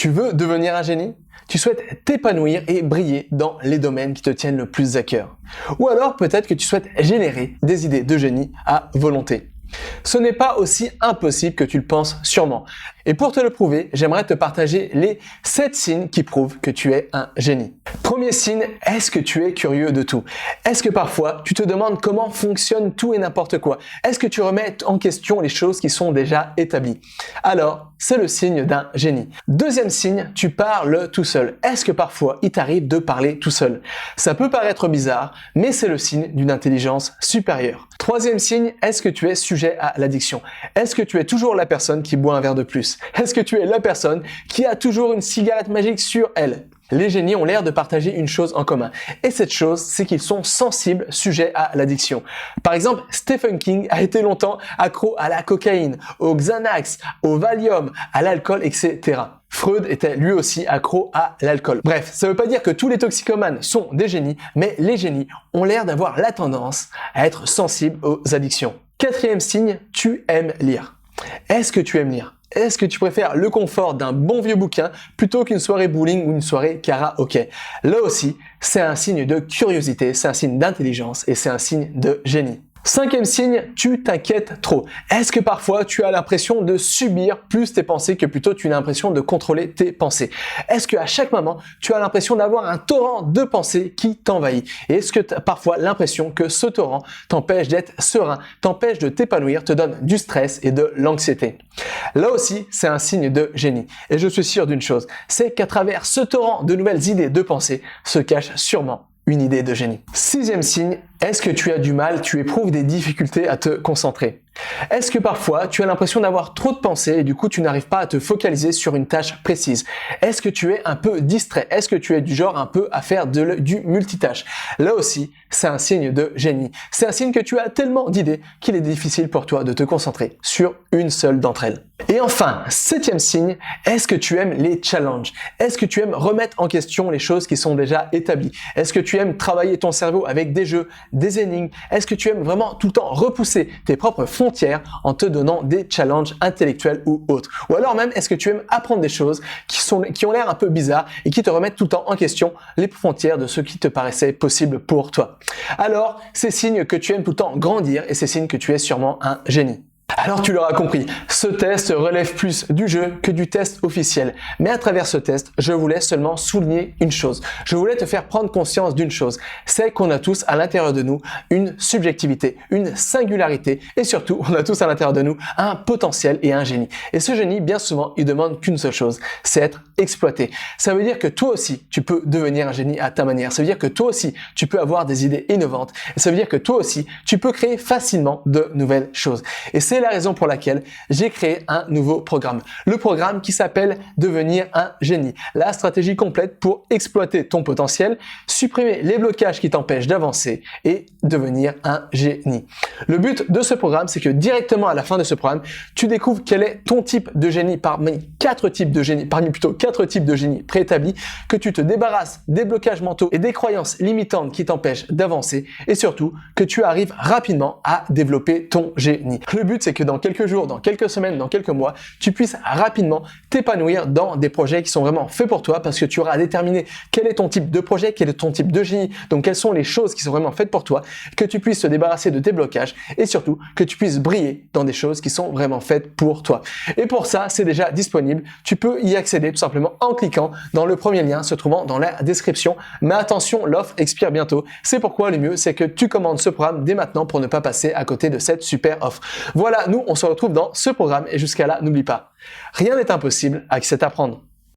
Tu veux devenir un génie? Tu souhaites t'épanouir et briller dans les domaines qui te tiennent le plus à cœur. Ou alors peut-être que tu souhaites générer des idées de génie à volonté. Ce n'est pas aussi impossible que tu le penses sûrement. Et pour te le prouver, j'aimerais te partager les 7 signes qui prouvent que tu es un génie. Premier signe, est-ce que tu es curieux de tout? Est-ce que parfois tu te demandes comment fonctionne tout et n'importe quoi? Est-ce que tu remets en question les choses qui sont déjà établies? Alors, c'est le signe d'un génie. Deuxième signe, tu parles tout seul. Est-ce que parfois il t'arrive de parler tout seul? Ça peut paraître bizarre, mais c'est le signe d'une intelligence supérieure. Troisième signe, est-ce que tu es sujet à l'addiction? Est-ce que tu es toujours la personne qui boit un verre de plus? Est-ce que tu es la personne qui a toujours une cigarette magique sur elle? Les génies ont l'air de partager une chose en commun. Et cette chose, c'est qu'ils sont sensibles, sujets à l'addiction. Par exemple, Stephen King a été longtemps accro à la cocaïne, au Xanax, au Valium, à l'alcool, etc. Freud était lui aussi accro à l'alcool. Bref, ça ne veut pas dire que tous les toxicomanes sont des génies, mais les génies ont l'air d'avoir la tendance à être sensibles aux addictions. Quatrième signe, tu aimes lire. Est-ce que tu aimes lire? Est-ce que tu préfères le confort d'un bon vieux bouquin plutôt qu'une soirée bowling ou une soirée karaoké? Là aussi, c'est un signe de curiosité, c'est un signe d'intelligence et c'est un signe de génie. Cinquième signe, tu t'inquiètes trop. Est-ce que parfois tu as l'impression de subir plus tes pensées que plutôt tu as l'impression de contrôler tes pensées? Est-ce qu'à chaque moment, tu as l'impression d'avoir un torrent de pensées qui t'envahit? Et est-ce que tu as parfois l'impression que ce torrent t'empêche d'être serein, t'empêche de t'épanouir, te donne du stress et de l'anxiété? Là aussi, c'est un signe de génie. Et je suis sûr d'une chose, c'est qu'à travers ce torrent de nouvelles idées de pensée se cache sûrement une idée de génie. Sixième signe, est-ce que tu as du mal, tu éprouves des difficultés à te concentrer? Est-ce que parfois tu as l'impression d'avoir trop de pensées et du coup tu n'arrives pas à te focaliser sur une tâche précise? Est-ce que tu es un peu distrait? Est-ce que tu es du genre un peu à faire du multitâche? Là aussi, c'est un signe de génie. C'est un signe que tu as tellement d'idées qu'il est difficile pour toi de te concentrer sur une seule d'entre elles. Et enfin, septième signe, est-ce que tu aimes les challenges? Est-ce que tu aimes remettre en question les choses qui sont déjà établies? Est-ce que tu aimes travailler ton cerveau avec des jeux, des énigmes? Est-ce que tu aimes vraiment tout le temps repousser tes propres frontières en te donnant des challenges intellectuels ou autres? Ou alors même, est-ce que tu aimes apprendre des choses qui ont l'air un peu bizarres et qui te remettent tout le temps en question les frontières de ce qui te paraissait possible pour toi? Alors, c'est signe que tu aimes tout le temps grandir et c'est signe que tu es sûrement un génie. Alors tu l'auras compris, ce test relève plus du jeu que du test officiel. Mais à travers ce test, je voulais seulement souligner une chose. Je voulais te faire prendre conscience d'une chose. C'est qu'on a tous à l'intérieur de nous une subjectivité, une singularité et surtout, on a tous à l'intérieur de nous un potentiel et un génie. Et ce génie, bien souvent, il demande qu'une seule chose, c'est être exploité. Ça veut dire que toi aussi, tu peux devenir un génie à ta manière. Ça veut dire que toi aussi, tu peux avoir des idées innovantes. Et ça veut dire que toi aussi, tu peux créer facilement de nouvelles choses. Et c'est la raison pour laquelle j'ai créé un nouveau programme. Le programme qui s'appelle Devenir un génie. La stratégie complète pour exploiter ton potentiel, supprimer les blocages qui t'empêchent d'avancer et devenir un génie. Le but de ce programme, c'est que directement à la fin de ce programme, tu découvres quel est ton type de génie parmi quatre types de génie préétablis, que tu te débarrasses des blocages mentaux et des croyances limitantes qui t'empêchent d'avancer et surtout que tu arrives rapidement à développer ton génie. Le but, c'est que dans quelques jours, dans quelques semaines, dans quelques mois, tu puisses rapidement t'épanouir dans des projets qui sont vraiment faits pour toi parce que tu auras déterminé quel est ton type de projet, quel est ton type de génie, donc quelles sont les choses qui sont vraiment faites pour toi, que tu puisses te débarrasser de tes blocages et surtout que tu puisses briller dans des choses qui sont vraiment faites pour toi. Et pour ça, c'est déjà disponible. Tu peux y accéder tout simplement en cliquant dans le premier lien se trouvant dans la description. Mais attention, l'offre expire bientôt. C'est pourquoi le mieux, c'est que tu commandes ce programme dès maintenant pour ne pas passer à côté de cette super offre. Voilà, nous, on se retrouve dans ce programme et jusqu'à là, n'oublie pas, rien n'est impossible avec cet apprendre.